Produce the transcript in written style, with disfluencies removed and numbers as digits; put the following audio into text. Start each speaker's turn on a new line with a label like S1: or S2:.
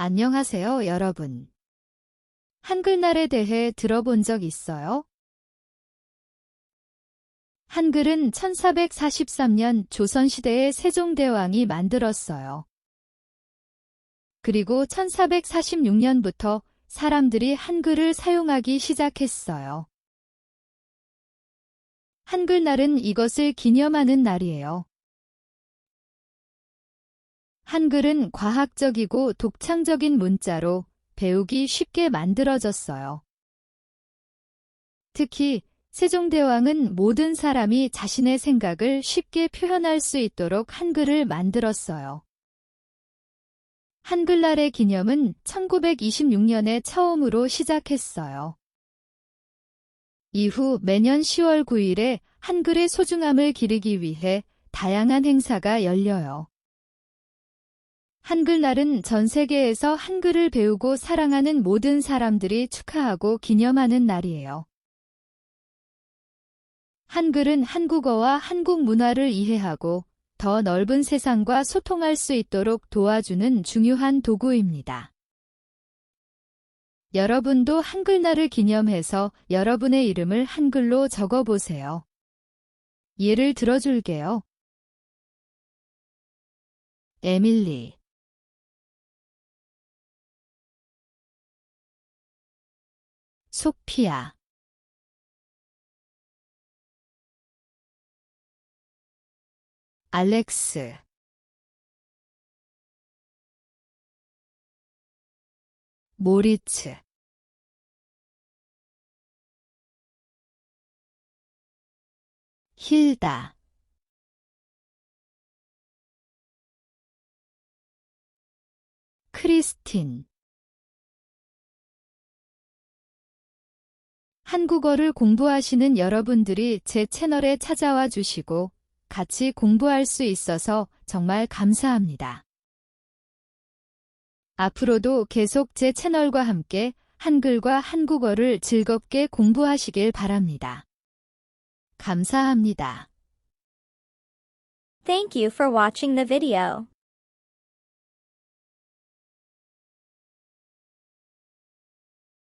S1: 안녕하세요, 여러분. 한글날에 대해 들어본 적 있어요? 한글은 1443년 조선시대의 세종대왕이 만들었어요. 그리고 1446년부터 사람들이 한글을 사용하기 시작했어요. 한글날은 이것을 기념하는 날이에요. 한글은 과학적이고 독창적인 문자로 배우기 쉽게 만들어졌어요. 특히 세종대왕은 모든 사람이 자신의 생각을 쉽게 표현할 수 있도록 한글을 만들었어요. 한글날의 기념은 1926년에 처음으로 시작했어요. 이후 매년 10월 9일에 한글의 소중함을 기리기 위해 다양한 행사가 열려요. 한글날은 전 세계에서 한글을 배우고 사랑하는 모든 사람들이 축하하고 기념하는 날이에요. 한글은 한국어와 한국 문화를 이해하고 더 넓은 세상과 소통할 수 있도록 도와주는 중요한 도구입니다. 여러분도 한글날을 기념해서 여러분의 이름을 한글로 적어보세요. 예를 들어줄게요. 에밀리, 소피아, 알렉스, 모리츠, 힐다, 크리스틴. 한국어를 공부하시는 여러분들이 제 채널에 찾아와 주시고 같이 공부할 수 있어서 정말 감사합니다. 앞으로도 계속 제 채널과 함께 한글과 한국어를 즐겁게 공부하시길 바랍니다. 감사합니다.
S2: Thank you for watching the video.